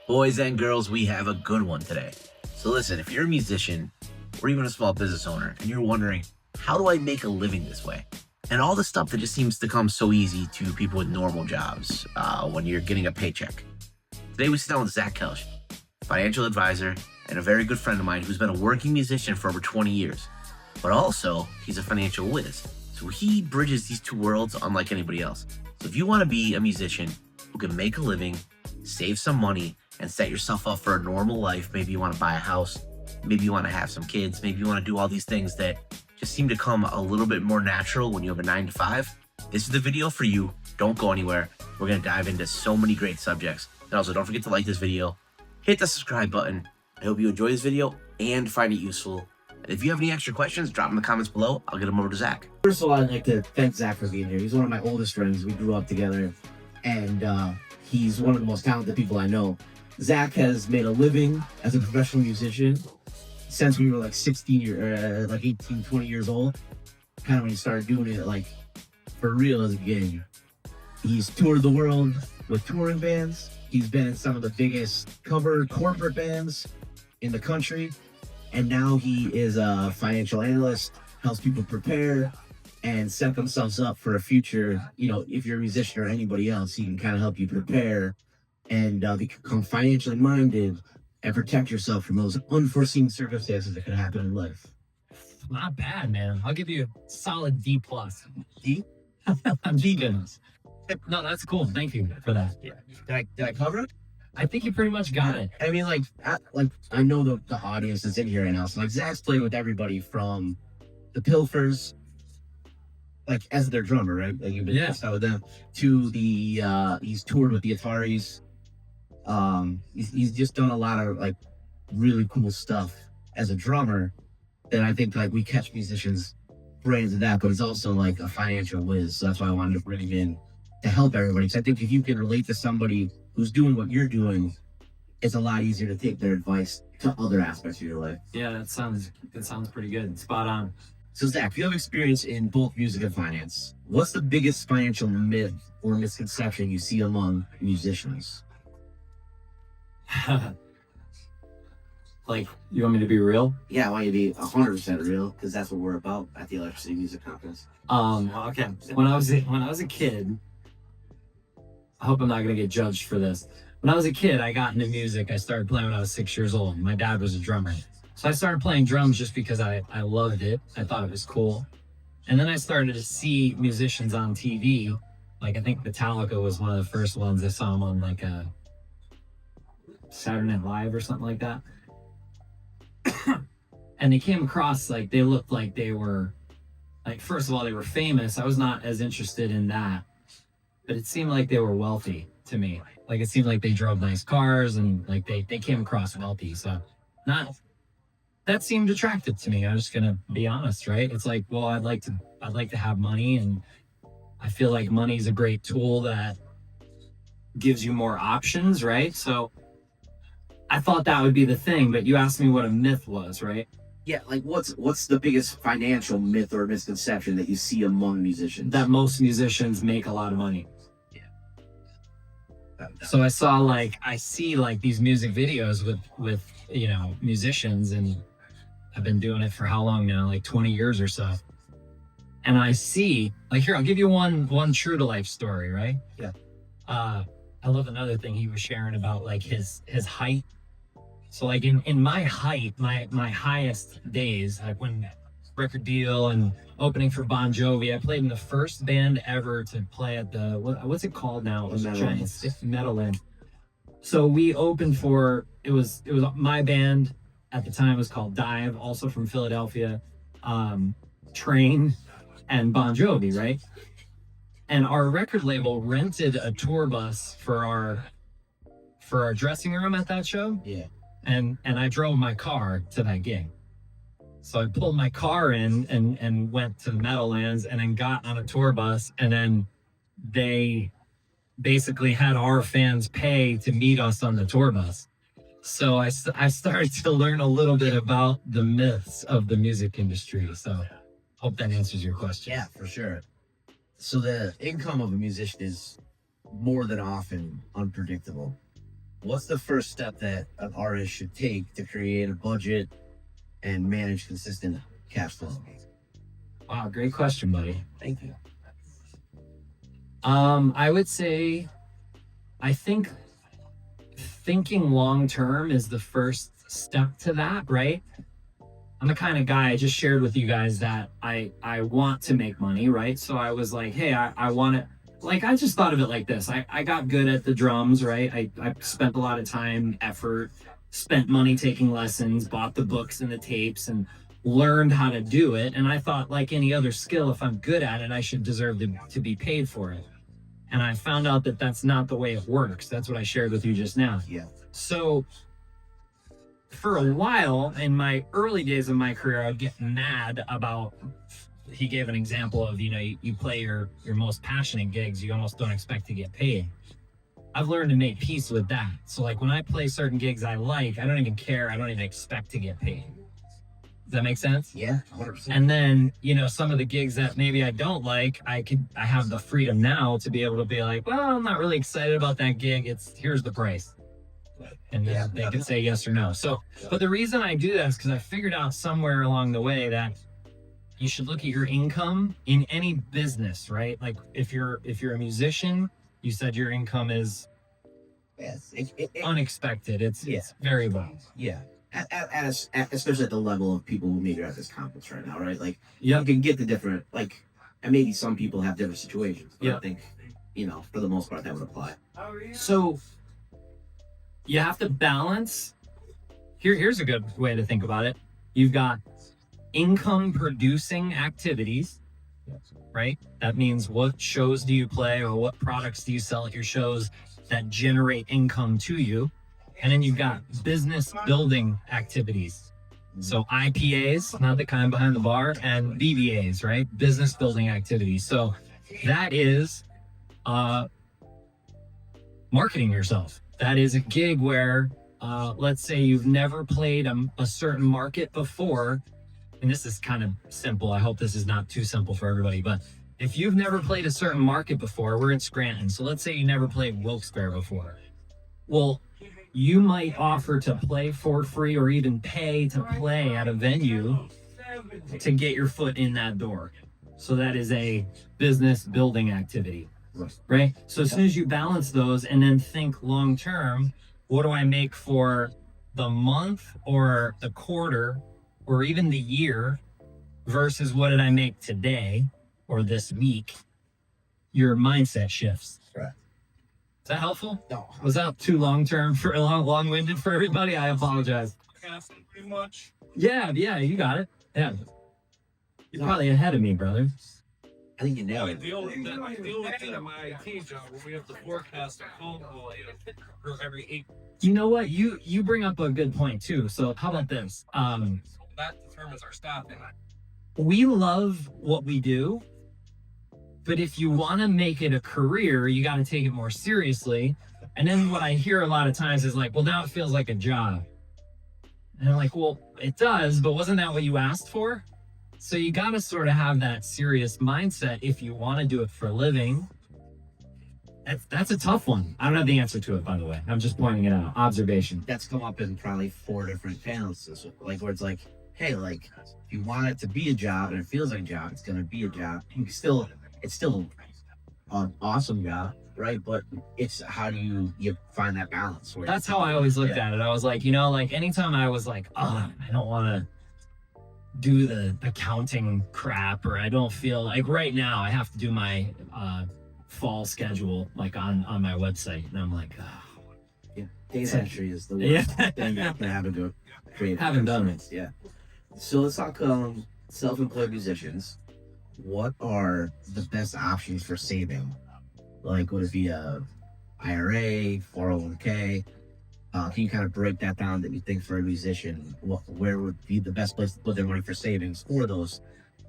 Boys and girls, we have a good one today. So listen, if you're a musician or even a small business owner and you're wondering, how do I make a living this way? And all the stuff that just seems to come so easy to people with normal jobs when you're getting a paycheck. Today we sit down with Zhach Kelsch, financial advisor and a very good friend of mine who's been a working musician for over 20 years. But also, he's a financial whiz. So he bridges these two worlds unlike anybody else. So if you want to be a musician who can make a living, save some money, and set yourself up for a normal life, maybe you want to buy a house, maybe you want to have some kids, maybe you want to do all these things that just seem to come a little bit more natural when you have a 9-to-5, this is the video for you. Don't go anywhere. We're going to dive into so many great subjects. And also, don't forget to like this video, hit the subscribe button. I hope you enjoy this video and find it useful. And if you have any extra questions, drop them in the comments below. I'll get them over to Zach. First of all, I'd like to thank Zach for being here. He's one of my oldest friends. We grew up together, and he's one of the most talented people I know. Zach has made a living as a professional musician since we were like 18, 20 years old. Kind of when he started doing it like for real as a gig. He's toured the world with touring bands. He's been in some of the biggest cover corporate bands in the country. And now he is a financial analyst, helps people prepare and set themselves up for a future. You know, if you're a musician or anybody else, he can kind of help you prepare and become financially minded and protect yourself from those unforeseen circumstances that could happen in life. Not bad, man. I'll give you a solid D+. D? D goodness. No, that's cool. Thank you for that. Yeah. Did I cover it? I think you pretty much got it. I mean, I know the audience that's in here right now. So like Zach's played with everybody from the Pilfers, like as their drummer, right? Like you've been out with them, to the he's toured with the Ataris. He's just done a lot of like really cool stuff as a drummer that I think like we catch musicians brains of that, but it's also like a financial whiz. So that's why I wanted to bring him in to help everybody. Because I think if you can relate to somebody who's doing what you're doing, it's a lot easier to take their advice to other aspects of your life. Yeah, that sounds pretty good. Spot on. So Zach, you have experience in both music and finance. What's the biggest financial myth or misconception you see among musicians? Like, you want me to be real? Yeah, I want you to be 100% real, because that's what we're about at the Electricity Music Conference. Okay. When I was a kid, I hope I'm not gonna get judged for this. When I was a kid, I got into music. I started playing when I was 6 years old. My dad was a drummer. So I started playing drums just because I loved it. I thought it was cool. And then I started to see musicians on TV. Like, I think Metallica was one of the first ones. I saw them on like a Saturday Night Live or something like that. And they came across like they looked like they were, like, first of all, they were famous. I was not as interested in that, but it seemed like they were wealthy to me. Like, it seemed like they drove nice cars and like they came across wealthy. So that seemed attractive to me. I'm just gonna be honest, right? It's like, well, I'd like to have money, and I feel like money is a great tool that gives you more options, right? So I thought that would be the thing, but you asked me what a myth was, right? Yeah, like what's the biggest financial myth or misconception that you see among musicians? That most musicians make a lot of money. Yeah. So I see like these music videos with you know, musicians, and I've been doing it for how long now? Like 20 years or so. And I see, like, here, I'll give you one true to life story, right? Yeah. I love another thing he was sharing about, like, his height. So like in my height, my highest days, like when record deal and opening for Bon Jovi, I played in the first band ever to play at the, what's it called now? It was a giant Meadowland. So we opened for, it was my band at the time, was called Dive, also from Philadelphia, Train, and Bon Jovi, right? And our record label rented a tour bus for our dressing room at that show. Yeah. And I drove my car to that gig. So I pulled my car in and went to the Meadowlands, and then got on a tour bus, and then they basically had our fans pay to meet us on the tour bus. So I started to learn a little bit about the myths of the music industry. So hope that answers your question. Yeah, for sure. So the income of a musician is more than often unpredictable. what's the first step that an artist should take to create a budget and manage consistent cash flow? Wow, great question, buddy. Thank you. I would say, I think thinking long term is the first step to that, right? I'm the kind of guy, I just shared with you guys that I want to make money, right? So I was like, hey, I want to, like, I just thought of it like this. I got good at the drums, right? I spent a lot of time, effort, spent money taking lessons, bought the books and the tapes, and learned how to do it. And I thought, like any other skill, if I'm good at it, I should deserve to be paid for it. And I found out that that's not the way it works. That's what I shared with you just now. Yeah. So for a while in my early days of my career, I'd get mad about, he gave an example of, you play your most passionate gigs, you almost don't expect to get paid. I've learned to make peace with that. So like when I play certain gigs I like, I don't even care. I don't even expect to get paid. Does that make sense? Yeah, 100%. And then, some of the gigs that maybe I don't like, I have the freedom now to be able to be like, well, I'm not really excited about that gig. Here's the price. And then they can say yes or no. So, but the reason I do that is because I figured out somewhere along the way that you should look at your income in any business, right? Like if you're a musician, you said your income is unexpected. It's variable. Yeah. Especially at the level of people who maybe are at this conference right now, right? Like, Yeah. you can get the different, like, and maybe some people have different situations, but I think, for the most part, that would apply. So you have to balance. Here's a good way to think about it. You've got income producing activities, right? That means what shows do you play or what products do you sell at your shows that generate income to you? And then you've got business building activities. So IPAs, not the kind behind the bar, and BBAs, right? Business building activities. So that is marketing yourself. That is a gig where, let's say you've never played a certain market before. And this is kind of simple. I hope this is not too simple for everybody. But if you've never played a certain market before, we're in Scranton. So let's say you never played Wilkes-Barre before. Well, you might offer to play for free or even pay to play at a venue to get your foot in that door. So that is a business building activity, right? So as soon as you balance those and then think long term, what do I make for the month or the quarter or even the year versus what did I make today or this week? Your mindset shifts. Right. Is that helpful? No. Was that too long-winded for everybody? I apologize. Pretty much. Yeah, you got it. Yeah. You're probably ahead of me, brother. I think you nailed it. The only thing in my IT job where we have to forecast a phone call for every 8. You know what? You bring up a good point too. So how about this? That determines our staffing. We love what we do, but if you want to make it a career, you got to take it more seriously. And then what I hear a lot of times is like, well, now it feels like a job. And I'm like, well, it does, but wasn't that what you asked for? So you got to sort of have that serious mindset if you want to do it for a living. That's a tough one. I don't have the answer to it, by the way. I'm just pointing it out. Observation. That's come up in probably 4 different panels. Like, where it's like, hey, like, if you want it to be a job and it feels like a job, it's going to be a job. It's still an awesome job, right? But it's how do you find that balance? That's how I always looked at it. I was like, like anytime I was like, oh, I don't want to do the accounting crap, or I don't feel like right now I have to do my fall schedule like on my website, and I'm like, data entry is the worst thing that can happen to a creative. Haven't done it. Yeah. So let's talk self-employed musicians. What are the best options for saving? Like, would it be a IRA, 401k? Can you kind of break that down that you think for a musician, where would be the best place to put their money for savings for those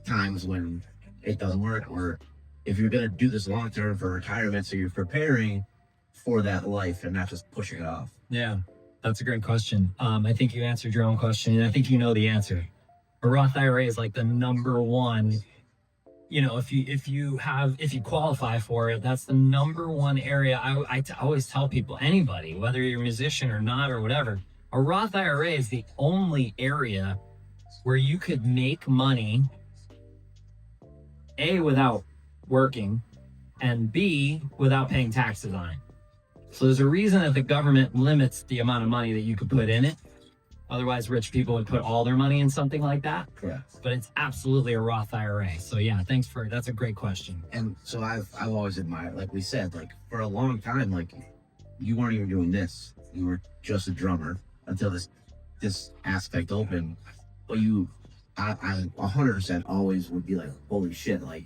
times when it doesn't work? Or if you're going to do this long term for retirement, so you're preparing for that life and not just pushing it off? Yeah, that's a great question. I think you answered your own question, and I think you know the answer. A Roth IRA is like the number one you know, if you qualify for it, that's the number one area I always tell people, anybody, whether you're a musician or not or whatever, a Roth IRA is the only area where you could make money, A, without working, and B, without paying taxes on it. So there's a reason that the government limits the amount of money that you could put in it. Otherwise, rich people would put all their money in something like that. Correct. But it's absolutely a Roth IRA. So yeah, that's a great question. And so I've always admired, like we said, like for a long time, like you weren't even doing this. You were just a drummer until this aspect opened. But I 100% always would be like, holy shit, like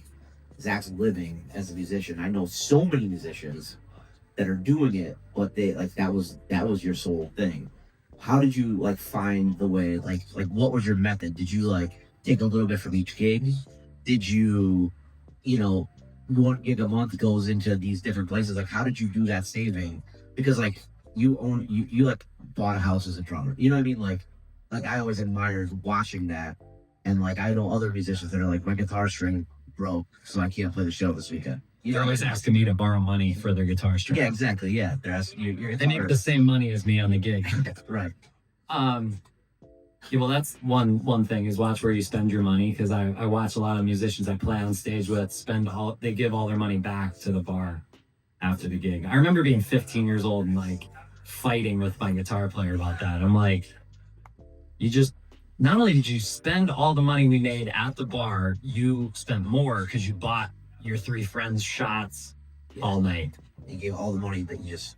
Zach's living as a musician. I know so many musicians that are doing it, but they like that was your sole thing. How did you like find the way, like what was your method? Did you like take a little bit from each gig? Did you, you know, 1 gig a month goes into these different places? Like how did you do that saving? Because like you like bought a house as a drummer. You know what I mean? Like I always admired watching that. And like I know other musicians that are like, my guitar string broke, so I can't play the show this weekend. They're always asking me to borrow money for their guitar string. Yeah, exactly. Yeah, they're asking you. They make the same money as me on the gig. Right. Yeah, well, that's one thing is watch where you spend your money, because I watch a lot of musicians I play on stage with they give all their money back to the bar after the gig. I remember being 15 years old and like fighting with my guitar player about that. I'm like, not only did you spend all the money we made at the bar, you spent more because you bought your 3 friends shots all night. You gave all the money that you just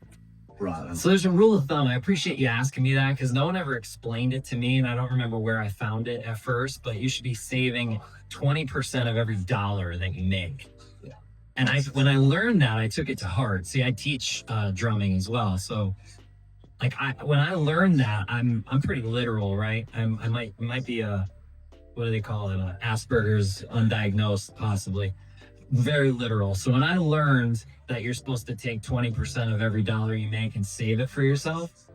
brought them. So there's a rule of thumb. I appreciate you asking me that, because no one ever explained it to me, and I don't remember where I found it at first, but you should be saving 20% of every dollar that you make. Yeah. And when I learned that, I took it to heart. See, I teach drumming as well. So like when I learned that, I'm pretty literal, right? I might be what do they call it? Asperger's undiagnosed, possibly. Very literal. So when I learned that you're supposed to take 20% of every dollar you make and save it for yourself,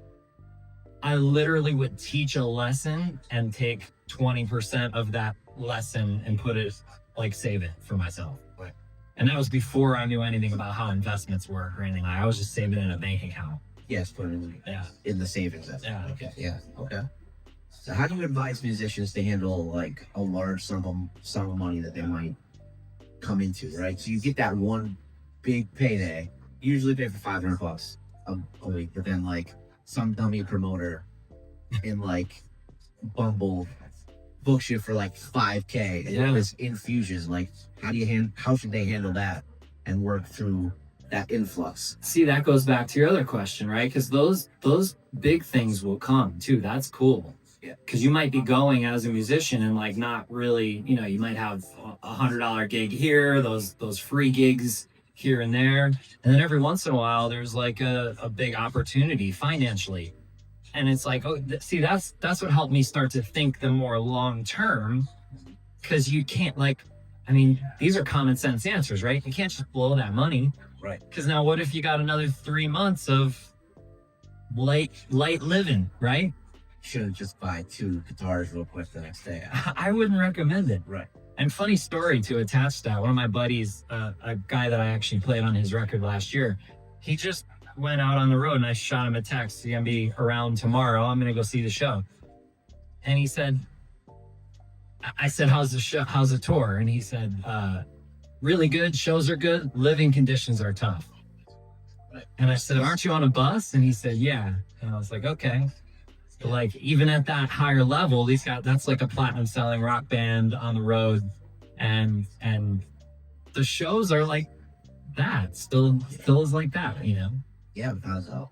I literally would teach a lesson and take 20% of that lesson and put it, like, save it for myself. Right. And that was before I knew anything about how investments work or anything. I was just saving it in a bank account. Yes, put it in the savings. Yeah. Okay. Yeah. Okay. So how do you advise musicians to handle like a large sum of money that they might come into, right? So you get that one big payday. You usually pay for $500 a week, but then like some dummy promoter in like Bumble books you for like $5K and Yeah. this infusion. Like how should they handle that and work through that influx? See, that goes back to your other question, right? Because those big things will come too. That's cool. Yeah. Because you might be going as a musician and like not really, you know, you might have $100 gig here, those free gigs here and there, and then every once in a while there's like a big opportunity financially, and it's like, oh, see, that's what helped me start to think the more long term, because you can't, like, I mean, these are common sense answers, right? You can't just blow that money. Right. Because now what if you got another 3 months of light living, right? Shouldn't just buy 2 guitars real quick the next day. I wouldn't recommend it. Right. And funny story to attach that, one of my buddies, a guy that I actually played on his record last year, he just went out on the road and I shot him a text. He's gonna be around tomorrow. I'm gonna go see the show. And he said, I said, how's the show? How's the tour? And he said, really good. Shows are good. Living conditions are tough. Right. And I said, aren't you on a bus? And he said, yeah. And I was like, okay. So like, even at that higher level, that's like a platinum selling rock band on the road. And the shows are like that, still is like that, you know? Yeah, without a doubt.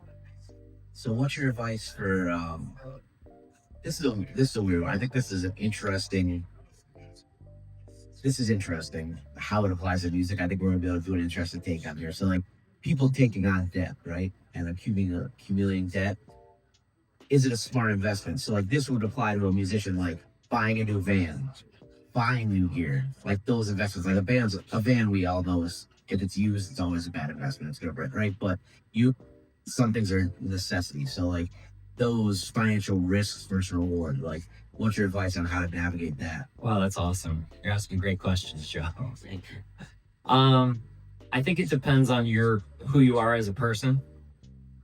So what's your advice for this is a weird one. I think this is interesting how it applies to music. I think we're gonna be able to do an interesting take on here. So like people taking on debt, right? And accumulating debt. Is it a smart investment? So like this would apply to a musician, like buying a new van, buying new gear, like those investments. Like a van we all know is, if it's used, it's always a bad investment. It's gonna break, right? But some things are necessities. So like those financial risks versus reward, like What's your advice on how to navigate that? Wow, that's awesome. You're asking great questions, Joe. Thank you. I think it depends on who you are as a person.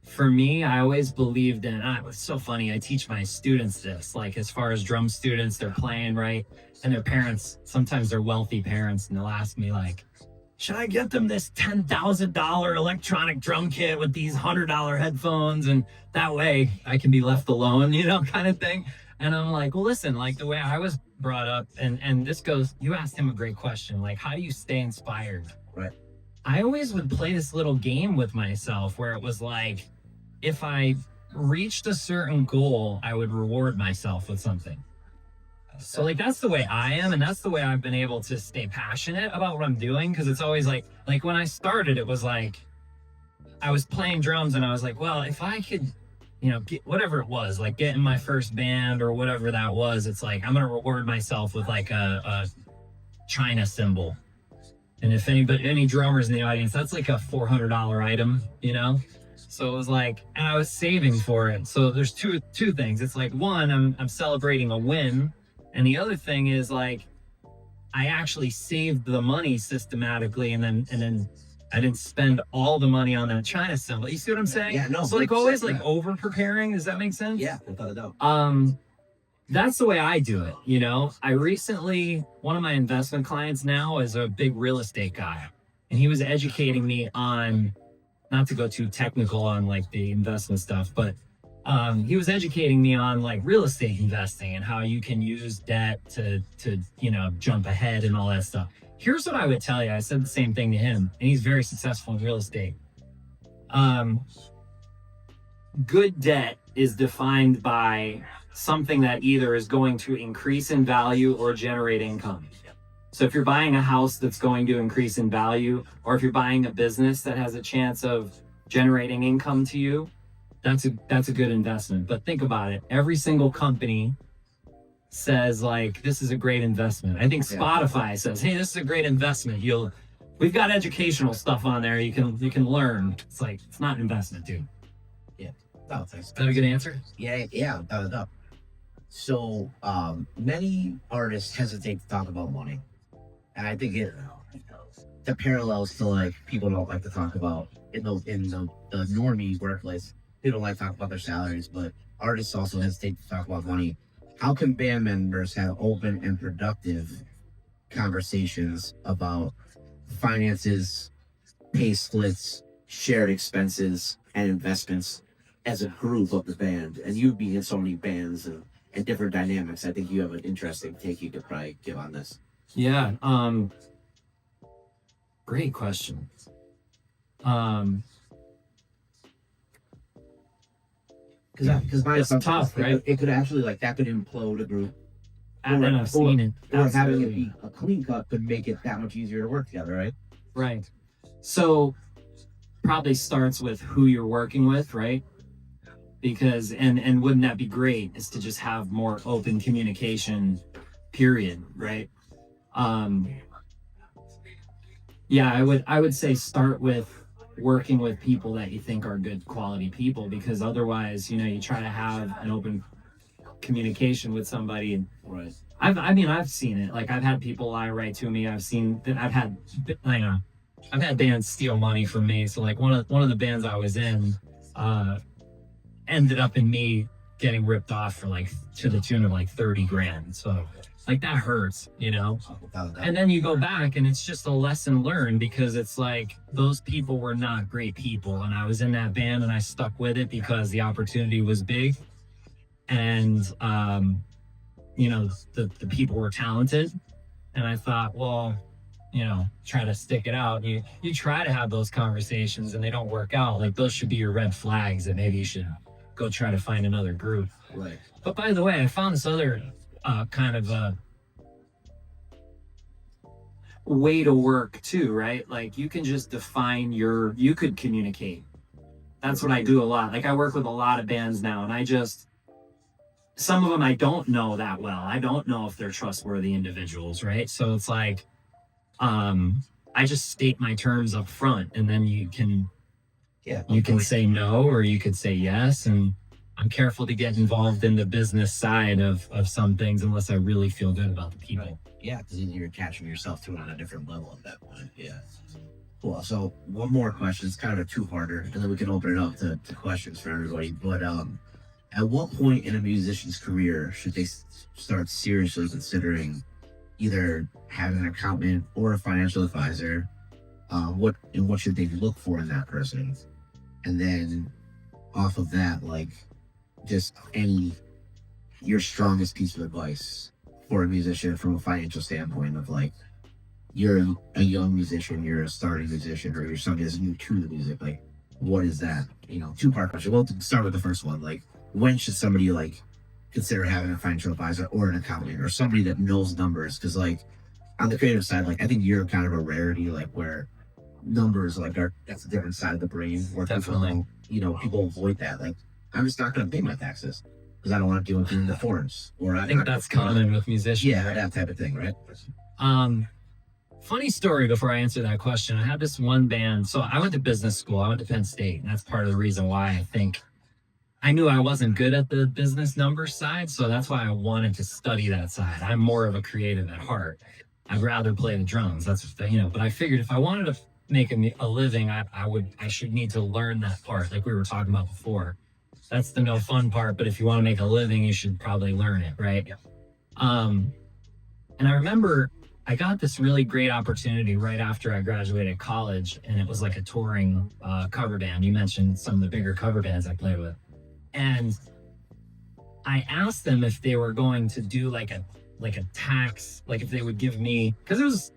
For me, I always believed in, it's so funny, I teach my students this, like as far as drum students, they're playing, right? And their parents, sometimes they're wealthy parents, and they'll ask me like, should I get them this $10,000 electronic drum kit with these $100 headphones? And that way I can be left alone, kind of thing. And I'm like, well, listen, like the way I was brought up, and this goes, you asked him a great question, like, how do you stay inspired? Right. I always would play this little game with myself where it was like, if I reached a certain goal, I would reward myself with something. So like, that's the way I am. And that's the way I've been able to stay passionate about what I'm doing. Cause it's always like when I started, it was like, I was playing drums and I was like, well, if I could, get whatever it was, like get in my first band or whatever that was, it's like, I'm going to reward myself with like a China cymbal. And if any drummers in the audience, that's like a $400 item, So it was like, and I was saving for it. So there's two things. It's like, one, I'm celebrating a win. And the other thing is like, I actually saved the money systematically, and then I didn't spend all the money on that China cymbal. You see what I'm saying? Yeah, no. So like always like over preparing. Does that make sense? Yeah, without a doubt. That's the way I do it. I recently, one of my investment clients now is a big real estate guy, and he was educating me on, not to go too technical on like the investment stuff, but he was educating me on like real estate investing and how you can use debt to jump ahead and all that stuff. Here's what I would tell you. I said the same thing to him, and he's very successful in real estate. Good debt is defined by something that either is going to increase in value or generate income. So if you're buying a house that's going to increase in value, or if you're buying a business that has a chance of generating income to you, that's a good investment. But think about it. Every single company says like, this is a great investment. I think Spotify says, hey, this is a great investment. We've got educational stuff on there. You can learn. It's like, it's not an investment, dude. Yeah. No, thanks. Is that a good answer? Yeah, without a doubt. So many artists hesitate to talk about money. And I think the parallels to like people don't like to talk about in the normie workplace. They don't like to talk about their salaries, but artists also hesitate to talk about money. How can band members have open and productive conversations about finances, pay splits, shared expenses, and investments as a group of the band? And you being in so many bands and different dynamics, I think you have an interesting take you could probably give on this. Yeah. Great question. Because my it's tough, right? It could actually that could implode a group. And I've seen it. Or having it be a clean cut could make it that much easier to work together, right? Right. So probably starts with who you're working with, right? Because and wouldn't that be great is to just have more open communication, period, right? Yeah, I would say start with working with people that you think are good quality people, because otherwise, you try to have an open communication with somebody. And right. I've seen it. Like I've had people lie right to me. I've seen that. I've had bands steal money from me. So like one of the bands I was in, ended up in me getting ripped off for like to the tune of like 30 grand. So like that hurts, and then you go back and it's just a lesson learned, because it's like those people were not great people, and I was in that band and I stuck with it because the opportunity was big, and the people were talented, and I thought, well, try to stick it out. You try to have those conversations and they don't work out, like those should be your red flags that maybe you should go try to find another group. Right. But by the way, I found this other kind of way to work too, right? Like you can just define you could communicate. That's what I do a lot. Like I work with a lot of bands now, and some of them I don't know that well. I don't know if they're trustworthy individuals, right? So it's like, I just state my terms up front, and then you can say no, or you could say yes. And I'm careful to get involved in the business side of some things unless I really feel good about the people. Right. Yeah, because you're attaching yourself to it on a different level at that point. Yeah. Cool. So one more question. It's kind of a two-parter, and then we can open it up to questions for everybody. But at what point in a musician's career should they start seriously considering either having an accountant or a financial advisor? What should they look for in that person? And then off of that, like, just your strongest piece of advice for a musician from a financial standpoint of, like, you're a young musician, you're a starting musician, or you're somebody that's new to the music. Like, what is that? Two-part question. Well, to start with the first one, like, when should somebody, like, consider having a financial advisor or an accountant or somebody that knows numbers? Because, like, on the creative side, like, I think you're kind of a rarity, like, where numbers, like, that's a different side of the brain where Definitely. people avoid that. Like, I'm just not going to pay my taxes because I don't want to do anything in the forms. Or I think that's common with musicians. Yeah, that type of thing, right? Funny story before I answer that question. I had this one band. So I went to business school. I went to Penn State. And that's part of the reason why I think I knew I wasn't good at the business numbers side. So that's why I wanted to study that side. I'm more of a creative at heart. I'd rather play the drums. That's, but I figured if I wanted to make a living, I should need to learn that part. Like we were talking about before. That's the no fun part. But if you want to make a living, you should probably learn it. Right. Yeah. And I remember I got this really great opportunity right after I graduated college, and it was like a touring cover band. You mentioned some of the bigger cover bands I played with. And I asked them if they were going to do like a tax, like if they would give me, because it was,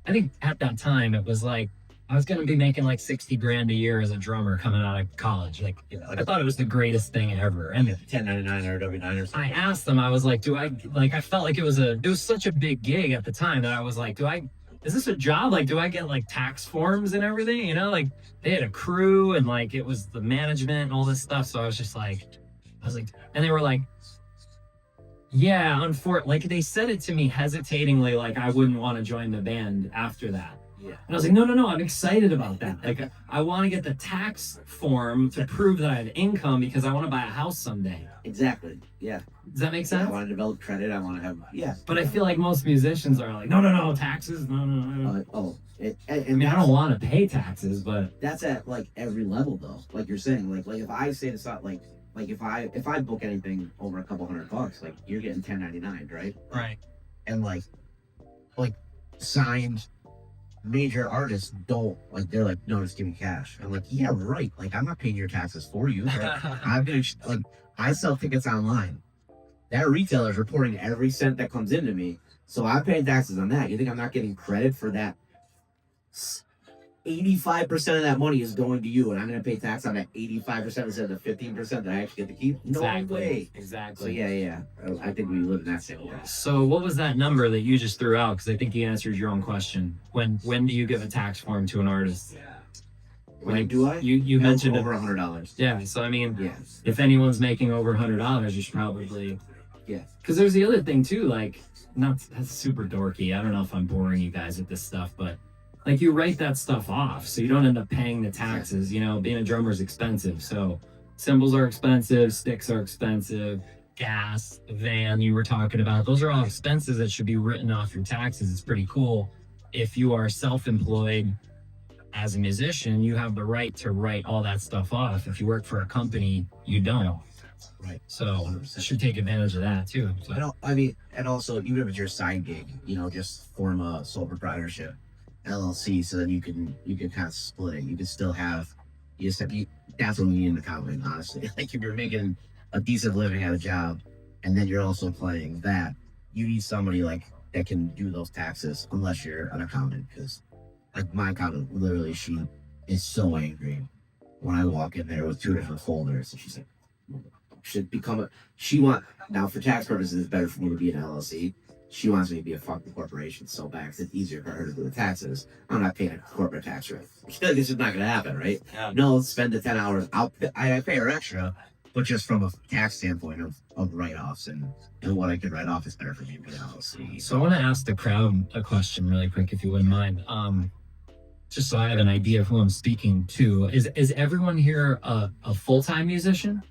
I think at that time it was like I was going to be making like 60 grand a year as a drummer coming out of college. Like, I thought it was the greatest thing ever. And 1099 or W9 or something. I asked them, I was like, I felt like it was such a big gig at the time that I was like, is this a job? Like, do I get like tax forms and everything? Like they had a crew and like it was the management and all this stuff. So I was like, and they were like, yeah, like they said it to me hesitatingly, like I wouldn't want to join the band after that. Yeah. And I was like, no, I'm excited about that. Like, I want to get the tax form to prove that I have income because I want to buy a house someday. Exactly. Yeah. Does that make sense? I want to develop credit. I want to have, yeah. But I feel like most musicians are like, no, taxes, no. I I don't want to pay taxes, but that's at like every level though. Like you're saying, like if I say this out, like if I book anything over a couple $100, like you're getting 1099, right? Right. And like signed major artists don't, like, they're like, no, just give me cash. I'm like, yeah, right. Like, I'm not paying your taxes for you. Like, I'm gonna, like, I sell tickets online. That retailer's reporting every cent that comes into me. So I'm paying taxes on that. You think I'm not getting credit for that? 85% of that money is going to you, and I'm going to pay tax on that 85% instead of the 15% that I actually get to keep? No way. Exactly. So yeah. I think we live in that same world. So what was that number that you just threw out? Because I think you answered your own question. When do you give a tax form to an artist? When do I? You mentioned over $100. Yeah. So I mean, Yeah. if anyone's making over $100, you should probably. Yeah. Because there's the other thing too. Like, that's super dorky. I don't know if I'm boring you guys with this stuff, but like you write that stuff off, so you don't end up paying the taxes. Being a drummer is expensive. So cymbals are expensive, sticks are expensive, gas, the van you were talking about. Those are all expenses that should be written off your taxes. It's pretty cool. If you are self-employed as a musician, you have the right to write all that stuff off. If you work for a company, you don't. Right. So you should take advantage of that too. So. And also, even if it's your side gig, just form a sole proprietorship LLC, so that you can kind of split it. You can still have, that's what we need an accountant, honestly. Like if you're making a decent living at a job and then you're also playing that, you need somebody like that can do those taxes, unless you're an accountant. Because like my accountant, literally, she is so angry when I walk in there with 2 different folders, and she's like, now for tax purposes, it's better for me to be an LLC. She wants me to be a fucking corporation so bad because it's easier for her to do the taxes. I'm not paying a corporate tax rate. This is not going to happen, right? Yeah. No, spend the 10 hours. I pay her extra, but just from a tax standpoint of write-offs and what I could write off is better for me to be an LLC. So I want to ask the crowd a question really quick, if you wouldn't mind. Just so I have an idea of who I'm speaking to. Is everyone here a full-time musician?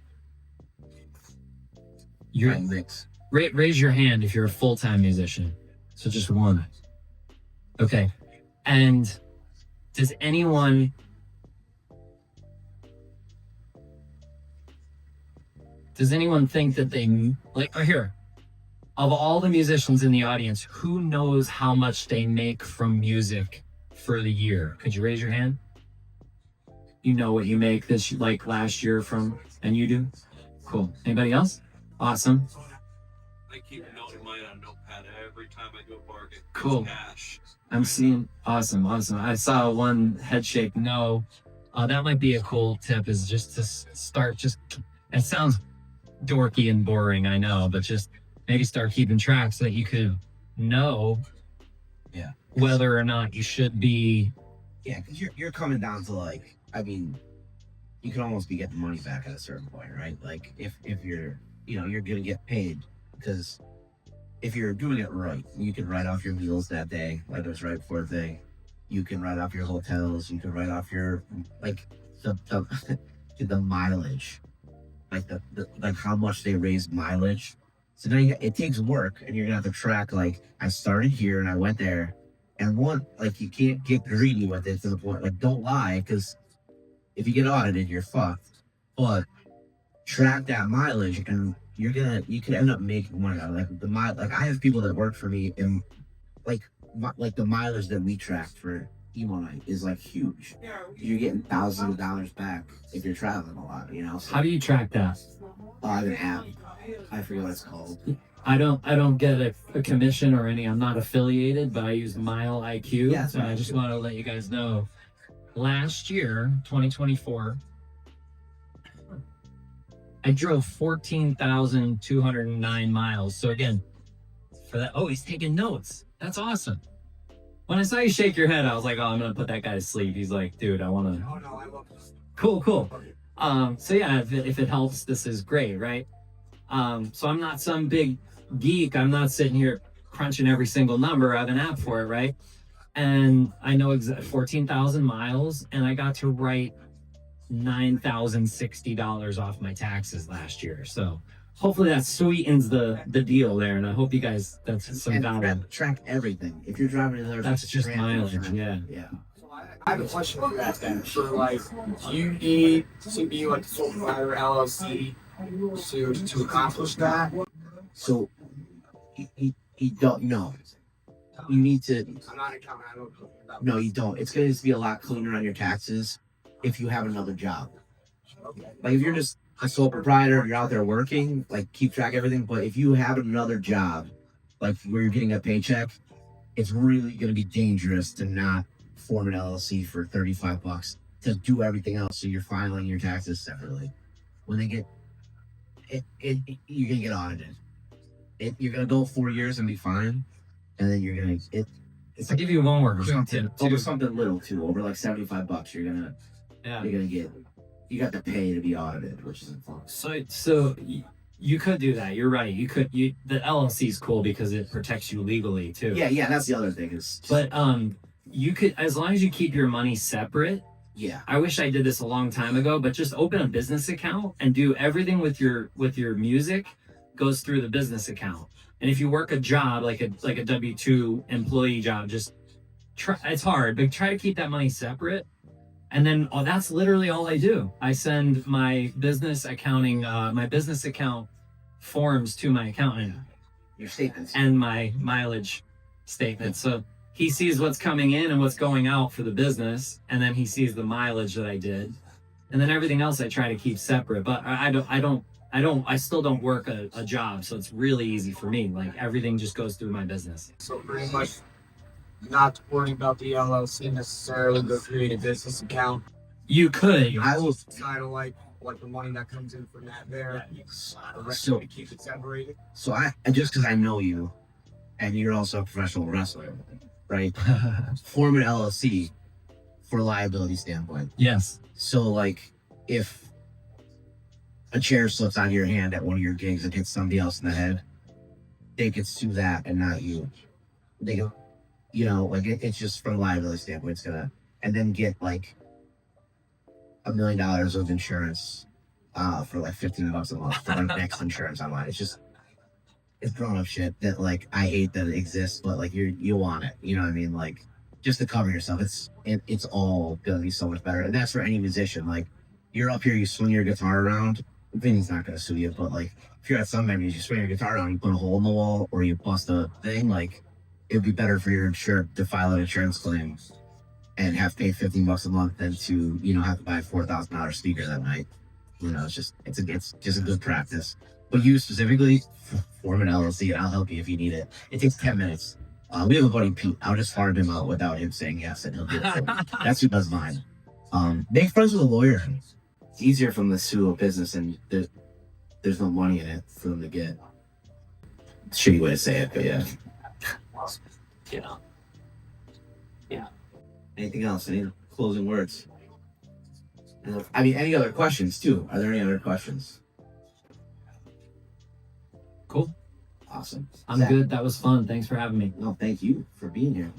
You're, mix. raise your hand if you're a full-time musician. So just one. Okay. And does anyone think that they like, or here, of all the musicians in the audience, who knows how much they make from music for the year? Could you raise your hand? You know what you make this like last year from, and you do? Cool. Anybody else? Awesome. I keep noting mine on notepad every time I do a bargain. Cool. Cash. I'm seeing, awesome. I saw one head shake. No, that might be a cool tip, is just to start, just, it sounds dorky and boring, I know, but just maybe start keeping track so that you could know whether or not you should be. Yeah, because you're coming down to like, I mean, you can almost be getting money back at a certain point, right? Like if you're, you're gonna get paid, because if you're doing it right, you can write off your meals that day, like it was right before the thing. You can write off your hotels. You can write off your like the the mileage, like the like how much they raise mileage. So now it takes work, and you're gonna have to track. Like I started here and I went there, and you can't get greedy with it to the point. Like don't lie, because if you get audited, you're fucked. But track that mileage, and you can end up making money out of it. Like I have people that work for me, and like the mileage that we tracked for emo night is like huge. You're getting thousands of dollars back if you're traveling a lot, So, How do you track that? I have an app. I forget what it's called. I don't get a commission or any. I'm not affiliated, but I use Mile IQ. Yeah, so I just want to let you guys know. Last year, 2024, I drove 14,209 miles. So again, for that, oh, he's taking notes. That's awesome. When I saw you shake your head, I was like, oh, I'm gonna put that guy to sleep. He's like, dude, I want to. Oh no, I love this. Cool. So yeah, if it helps, this is great, right? So I'm not some big geek. I'm not sitting here crunching every single number. I have an app for it, right? And I know 14,000 miles, and I got to write $9,060 off my taxes last year. So hopefully that sweetens the deal there, and I hope you guys, that's some value. Track everything. If you're driving another, That's just mileage, yeah. I have a question for you guys then. So, like, do you need to be like a sole proprietor LLC to accomplish that? So you don't know. You need to. I'm not an accountant. I don't know about No, you don't. It's going to be a lot cleaner on your taxes if you have another job. Like if you're just a sole proprietor, you're out there working, like keep track of everything. But if you have another job, like where you're getting a paycheck, it's really going to be dangerous to not form an LLC for $35 to do everything else. So you're filing your taxes separately. When they get you're going to get audited. You're going to go 4 years and be fine. And then you're going to, I'll give you one more quick tip. over something little too, over like $75, you're gonna get, you got to pay to be audited, which isn't fun. So you could do that. You're right. The LLC is cool because it protects you legally too. Yeah, that's the other thing is. But you could, as long as you keep your money separate. Yeah. I wish I did this a long time ago, but just open a business account and do everything with your music goes through the business account. And if you work a job like a W-2 employee job, just try. It's hard, but try to keep that money separate. And then that's literally all I do. I send my business accounting, my business account forms to my accountant. Your statements. And my mileage statement. So he sees what's coming in and what's going out for the business, and then he sees the mileage that I did, and then everything else I try to keep separate. But I still don't work a job, so it's really easy for me. Like everything just goes through my business. So pretty much not worrying about the LLC necessarily, go create a business account. You could. I will. Kind of like the money that comes in from that there. The rest So- of it, keep it separated. So just because I know you, and you're also a professional wrestler, right? Form an LLC for a liability standpoint. Yes. So like if a chair slips out of your hand at one of your gigs and hits somebody else in the head, they could sue that and not you. They go, it's just from a liability standpoint, it's gonna, and then get like $1 million of insurance for like $15 a month for like next insurance online. It's grown up shit that like I hate that it exists, but like you want it. You know what I mean? Like just to cover yourself. It's all gonna be so much better. And that's for any musician. Like you're up here, you swing your guitar around. Vinny's not gonna sue you, but like if you're at some venues, you swing your guitar around, you put a hole in the wall, or you bust a thing. Like it'd be better for your insurer to file an insurance claim and have to pay $15 a month than to have to buy a $4,000 speaker that night. It's just a good practice. But you specifically form an LLC, and I'll help you if you need it. It takes 10 minutes. We have a buddy Pete. I'll just farm him out without him saying yes, and he'll do it for me. That's who does mine. Make friends with a lawyer. It's easier for them to sue a business, and there's no money in it for them to get. Shitty way to say it, but yeah. Yeah. Anything else? Any closing words? I mean, any other questions too? Are there any other questions? Cool. Awesome. I'm Zach? good. That was fun. Thanks for having me. No, thank you for being here.